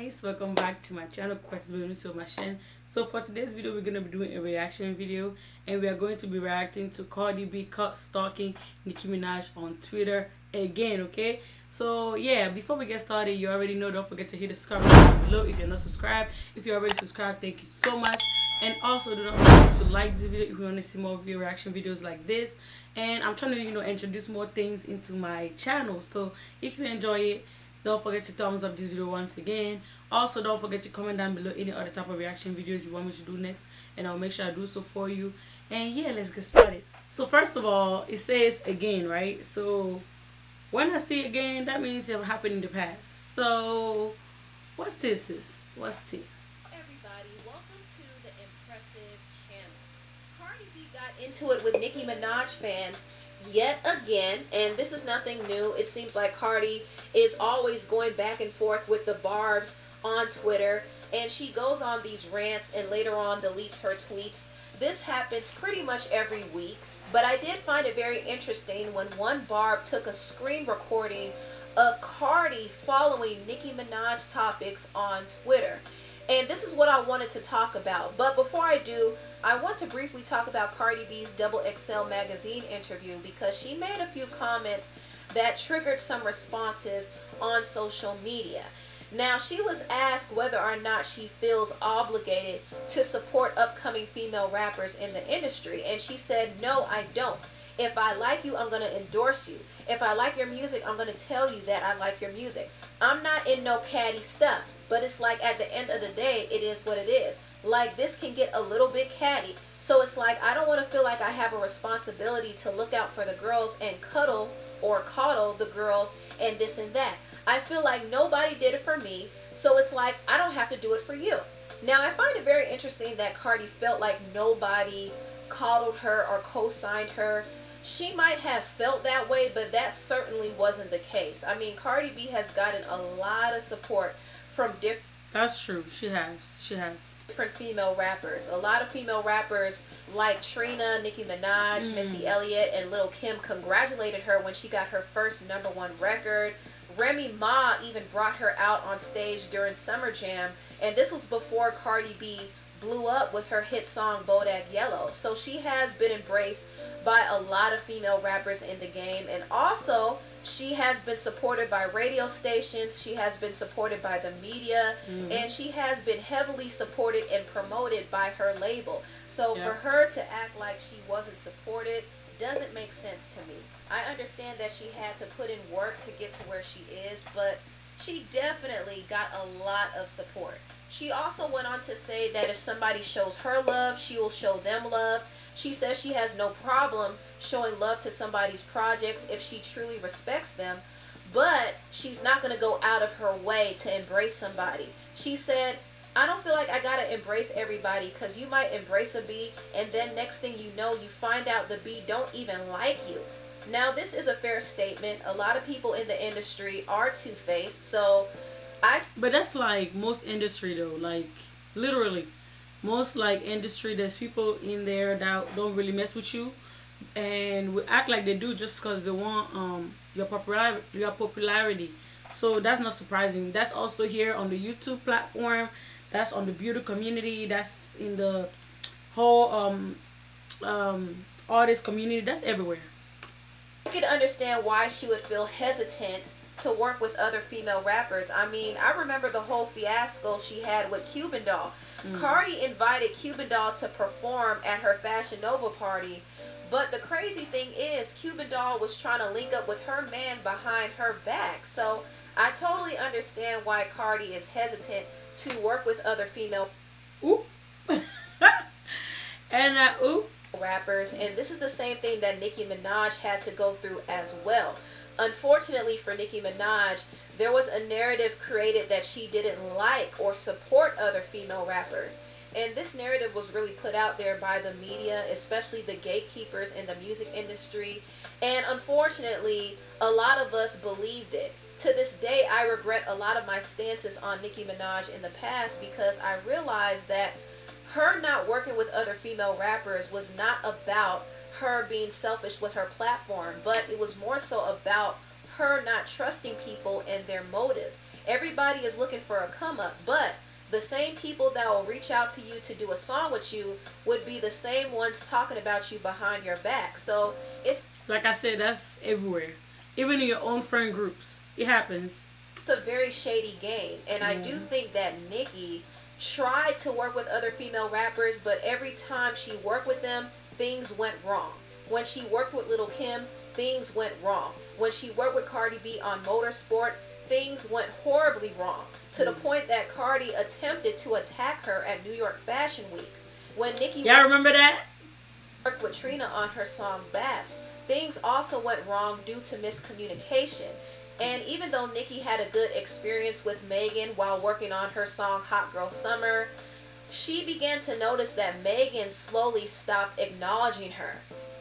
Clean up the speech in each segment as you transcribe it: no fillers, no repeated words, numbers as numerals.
guys, welcome back to my channel. So for today's video, we're going to be doing a reaction video, and we are going to be reacting to Cardi B caught stalking Nicki Minaj on Twitter again. Okay, so yeah, before we get started, you already know, don't forget to hit the subscribe button below if you're not subscribed. If you're already subscribed, thank you so much. And also do not forget to like this video if you want to see more video reaction videos like this. And I'm trying to introduce more things into my channel, so if you enjoy it, don't forget to thumbs up this video once again. Also, don't forget to comment down below any other type of reaction videos you want me to do next, and I'll make sure I do so for you. And yeah, let's get started. So first of all, it says again, right? So when I say again, that means it happened in the past. So what's this? What's this? Everybody, welcome to the impressive channel. Cardi B got into it with Nicki Minaj fans yet again, and this is nothing new. It seems like Cardi is always going back and forth with the barbs on Twitter, and she goes on these rants and later on deletes her tweets. This happens pretty much every week, but I did find it very interesting when one barb took a screen recording of Cardi following Nicki Minaj topics on Twitter. And this is what I wanted to talk about. But before I do, I want to briefly talk about Cardi B's Double XL magazine interview, because she made a few comments that triggered some responses on social media. Now, she was asked whether or not she feels obligated to support upcoming female rappers in the industry, and she said, "No, I don't. If I like you, I'm going to endorse you. If I like your music, I'm going to tell you that I like your music. I'm not in no catty stuff." But it's like, at the end of the day, it is what it is. Like, this can get a little bit catty. So it's like, I don't want to feel like I have a responsibility to look out for the girls and cuddle or coddle the girls and this and that. I feel like nobody did it for me, so it's like, I don't have to do it for you. Now, I find it very interesting that Cardi felt like nobody coddled her or co-signed her. She might have felt that way, but that certainly wasn't the case. I mean, Cardi B has gotten a lot of support from different... That's true. She has. Different female rappers. A lot of female rappers like Trina, Nicki Minaj, Missy Elliott, and Lil' Kim congratulated her when she got her first #1 record. Remy Ma even brought her out on stage during Summer Jam, and this was before Cardi B blew up with her hit song Bodak Yellow. So she has been embraced by a lot of female rappers in the game, and also she has been supported by radio stations, she has been supported by the media, and she has been heavily supported and promoted by her label. So for her to act like she wasn't supported doesn't make sense to me. I understand that she had to put in work to get to where she is, but she definitely got a lot of support. She also went on to say that if somebody shows her love, she will show them love. She says she has no problem showing love to somebody's projects if she truly respects them, but she's not going to go out of her way to embrace somebody. She said, "I don't feel like I got to embrace everybody, because you might embrace a bee and then next thing you know, you find out the bee don't even like you." Now, this is a fair statement. A lot of people in the industry are two-faced, so But that's like most industry though. Like, literally, most like industry, there's people in there that don't really mess with you, and will act like they do just because they want your popularity. So that's not surprising. That's also here on the YouTube platform. That's on the beauty community. That's in the whole artist community. That's everywhere. I could understand why she would feel hesitant to work with other female rappers. I mean, I remember the whole fiasco she had with Cuban Doll. Cardi invited Cuban Doll to perform at her Fashion Nova party, but the crazy thing is Cuban Doll was trying to link up with her man behind her back. So I totally understand why Cardi is hesitant to work with other female rappers, and this is the same thing that Nicki Minaj had to go through as well. Unfortunately for Nicki Minaj, there was a narrative created that she didn't like or support other female rappers. And this narrative was really put out there by the media, especially the gatekeepers in the music industry. And unfortunately, a lot of us believed it. To this day, I regret a lot of my stances on Nicki Minaj in the past, because I realized that her not working with other female rappers was not about her being selfish with her platform, but it was more so about her not trusting people and their motives. Everybody is looking for a come up, but the same people that will reach out to you to do a song with you would be the same ones talking about you behind your back. So it's, like I said, that's everywhere. Even in your own friend groups, it happens. a very shady game. And I do think that Nicki tried to work with other female rappers, but every time she worked with them, things went wrong. When she worked with Lil' Kim, things went wrong. When she worked with Cardi B on Motorsport, things went horribly wrong, to the point that Cardi attempted to attack her at New York Fashion Week. When Nicki Y'all remember that? worked with Trina on her song Bats, things also went wrong due to miscommunication. And even though Nicki had a good experience with Megan while working on her song Hot Girl Summer, she began to notice that Megan slowly stopped acknowledging her.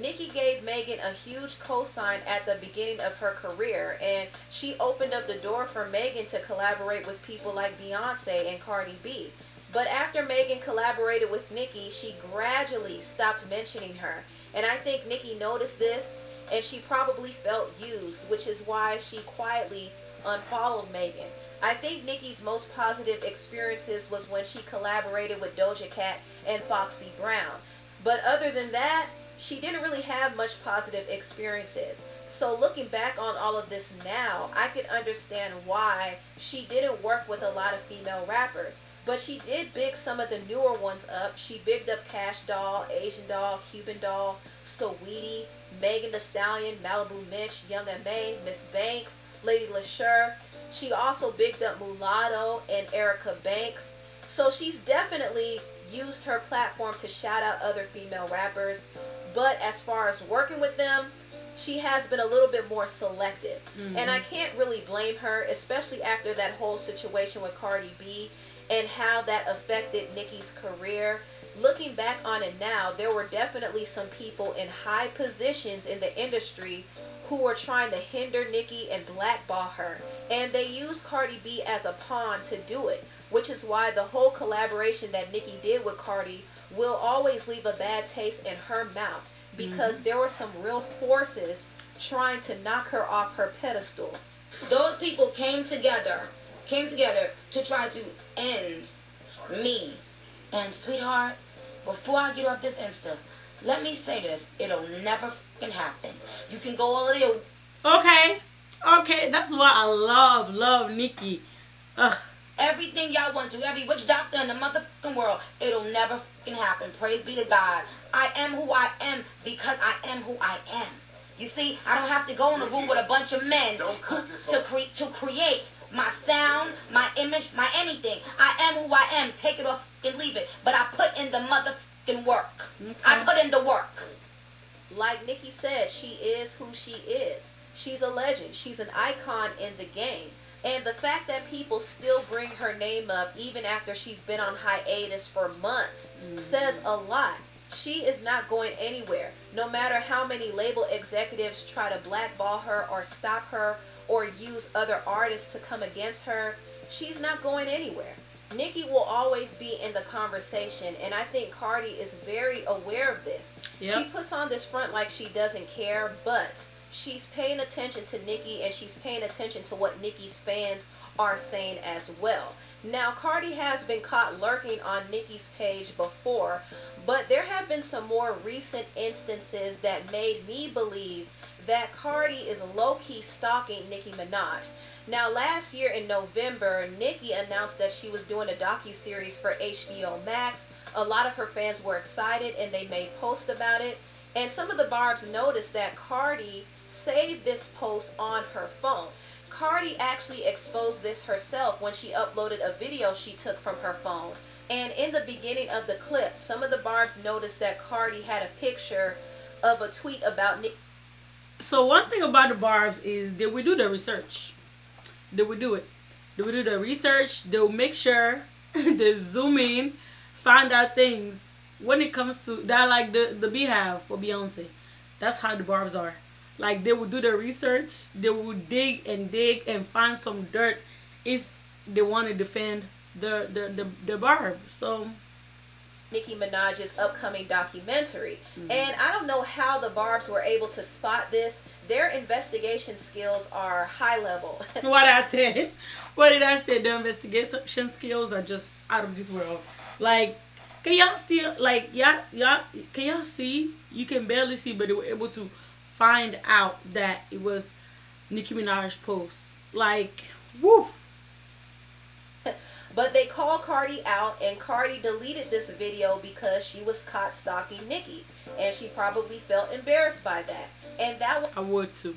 Nicki gave Megan a huge cosign at the beginning of her career, and she opened up the door for Megan to collaborate with people like Beyonce and Cardi B. But after Megan collaborated with Nicki, she gradually stopped mentioning her. And I think Nicki noticed this, and she probably felt used, which is why she quietly unfollowed Megan. I think Nicki's most positive experiences was when she collaborated with Doja Cat and Foxy Brown. But other than that, she didn't really have much positive experiences. So looking back on all of this now, I could understand why she didn't work with a lot of female rappers. But she did big some of the newer ones up. She bigged up Cash Doll, Asian Doll, Cuban Doll, Saweetie, Megan Thee Stallion, Malibu Mitch, Young M.A., Miss Banks, Lady LaSure. She also bigged up Mulatto and Erica Banks. So she's definitely used her platform to shout out other female rappers. But as far as working with them, she has been a little bit more selective. And I can't really blame her, especially after that whole situation with Cardi B and how that affected Nicki's career. Looking back on it now, there were definitely some people in high positions in the industry who were trying to hinder Nicki and blackball her. And they used Cardi B as a pawn to do it, which is why the whole collaboration that Nicki did with Cardi will always leave a bad taste in her mouth, because there were some real forces trying to knock her off her pedestal. Those people came together to try to end me. And sweetheart, before I get off this Insta, let me say this: it'll never fucking happen. You can go all of the Okay, that's why I love Nicki. Ugh. Everything y'all want to, every witch doctor in the motherfucking world, it'll never fucking happen. Praise be to God. I am who I am because I am who I am. You see, I don't have to go in a room with a bunch of men to create my sound, my image, my anything. I am who I am. Take it or fucking leave it. But I put in the motherfucking work. I put in the work. Like Nicki said, she is who she is. She's a legend. She's an icon in the game. And the fact that people still bring her name up even after she's been on hiatus for months says a lot. She is not going anywhere. No matter how many label executives try to blackball her or stop her or use other artists to come against her, she's not going anywhere. Nicki will always be in the conversation, and I think Cardi is very aware of this. Yep. She puts on this front like she doesn't care, but she's paying attention to Nicki, and she's paying attention to what Nicki's fans are saying as well. Now, Cardi has been caught lurking on Nicki's page before, but there have been some more recent instances that made me believe that Cardi is low-key stalking Nicki Minaj. Now, last year in November, Nicki announced that she was doing a docuseries for HBO Max. A lot of her fans were excited and they made posts about it. And some of the Barbs noticed that Cardi saved this post on her phone. Cardi actually exposed this herself when she uploaded a video she took from her phone. And in the beginning of the clip, some of the Barbs noticed that Cardi had a picture of a tweet about Nicki. So one thing about the Barbs is, did we do the research? Did we do it? Did we do the research? They'll make sure they zoom in, find out things when it comes to that, like the Beehive for Beyonce. That's how the Barbs are. Like, they will do the research, they will dig and find some dirt if they want to defend the Barb. So Nicki Minaj's upcoming documentary. And I don't know how the Barbs were able to spot this. Their investigation skills are high level. What I said? What did I say? The investigation skills are just out of this world. Like, can y'all see? Like, y'all, can y'all see? You can barely see, but they were able to find out that it was Nicki Minaj posts. Like, woo. But they called Cardi out, and Cardi deleted this video because she was caught stalking Nicki, and she probably felt embarrassed by that. And that I would too.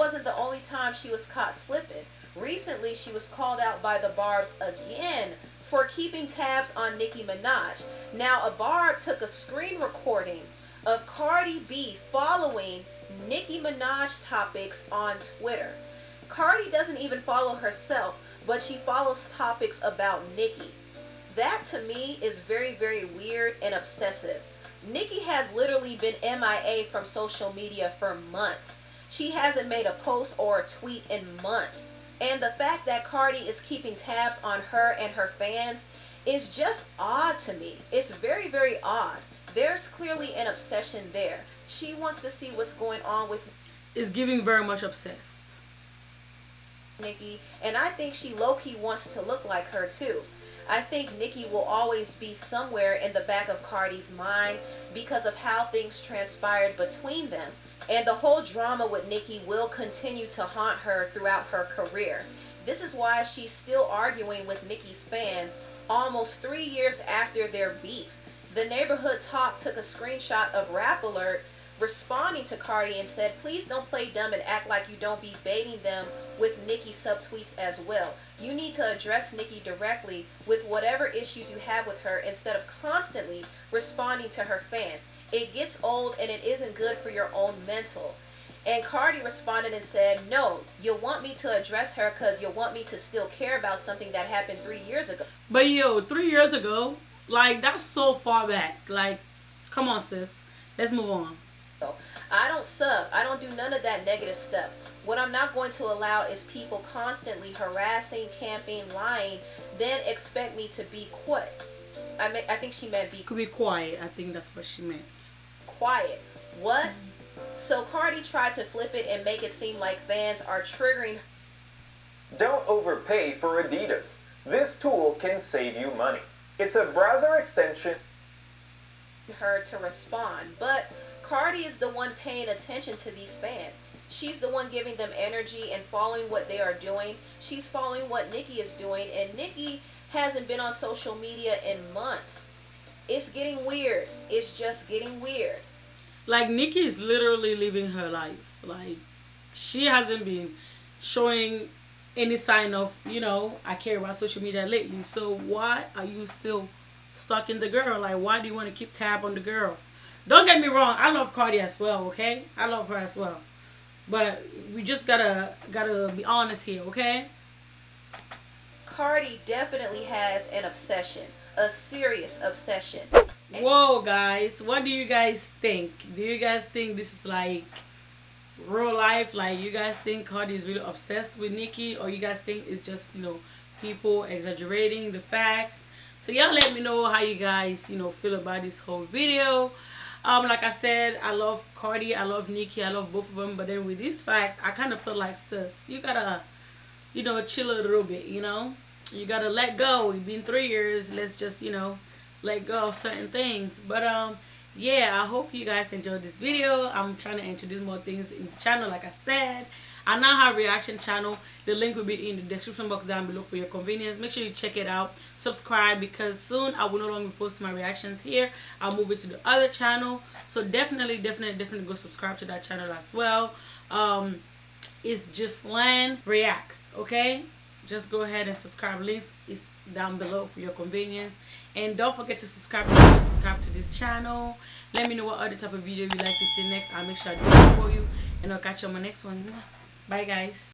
wasn't the only time she was caught slipping. Recently, she was called out by the Barbs again for keeping tabs on Nicki Minaj. Now, a Barb took a screen recording of Cardi B following Nicki Minaj topics on Twitter. Cardi doesn't even follow herself, but she follows topics about Nicki. That to me is very, very weird and obsessive. Nicki has literally been MIA from social media for months. She hasn't made a post or a tweet in months. And the fact that Cardi is keeping tabs on her and her fans is just odd to me. It's very, very odd. There's clearly an obsession there. She wants to see what's going on with It's giving very much obsessed. Nicki, and I think she low-key wants to look like her too. I think Nicki will always be somewhere in the back of Cardi's mind because of how things transpired between them. And the whole drama with Nicki will continue to haunt her throughout her career. This is why she's still arguing with Nicki's fans almost 3 years after their beef. The Neighborhood Talk took a screenshot of Rap Alert responding to Cardi and said, please don't play dumb and act like you don't be baiting them with Nicki subtweets as well. You need to address Nicki directly with whatever issues you have with her instead of constantly responding to her fans. It gets old and it isn't good for your own mental. And Cardi responded and said, no, you'll want me to address her because you'll want me to still care about something that happened 3 years ago. But yo, 3 years ago, like, that's so far back. Like, come on, sis. Let's move on. I don't sub. I don't do none of that negative stuff. What I'm not going to allow is people constantly harassing, camping, lying, then expect me to be quiet. I think she meant Could be quiet. I think that's what she meant. quiet. What? So Cardi tried to flip it and make it seem like fans are triggering. Don't overpay for Adidas. This tool can save you money. It's a browser extension. Her to respond, but Cardi is the one paying attention to these fans. She's the one giving them energy and following what they are doing. She's following what Nicki is doing, and Nicki hasn't been on social media in months. It's getting weird. It's just getting weird. Like, Nicki is literally living her life. Like, she hasn't been showing any sign of, I care about social media lately. So why are you still stalking the girl? Like, why do you want to keep tab on the girl? Don't get me wrong, I love Cardi as well, okay? I love her as well. But we just gotta be honest here, okay? Cardi definitely has an obsession. A serious obsession. Whoa, guys. What do you guys think? Do you guys think this is like real life? Like, you guys think Cardi is really obsessed with Nicki? Or you guys think it's just, people exaggerating the facts? So y'all let me know how you guys, feel about this whole video. Like I said, I love Cardi, I love Nicki, I love both of them. But then with these facts, I kind of feel like, sis, you gotta, chill a little bit, You gotta let go. It's been 3 years. Let's just, let go of certain things. But, yeah, I hope you guys enjoyed this video. I'm trying to introduce more things in the channel, like I said. I now have a reaction channel. The link will be in the description box down below for your convenience. Make sure you check it out. Subscribe, because soon I will no longer post my reactions here. I'll move it to the other channel. So definitely go subscribe to that channel as well. It's Ghislaine Reacts, okay? Just go ahead and subscribe. Links is down below for your convenience. And don't forget to subscribe to this channel. Let me know what other type of video you'd like to see next. I'll make sure I do it for you. And I'll catch you on my next one. Bye, guys.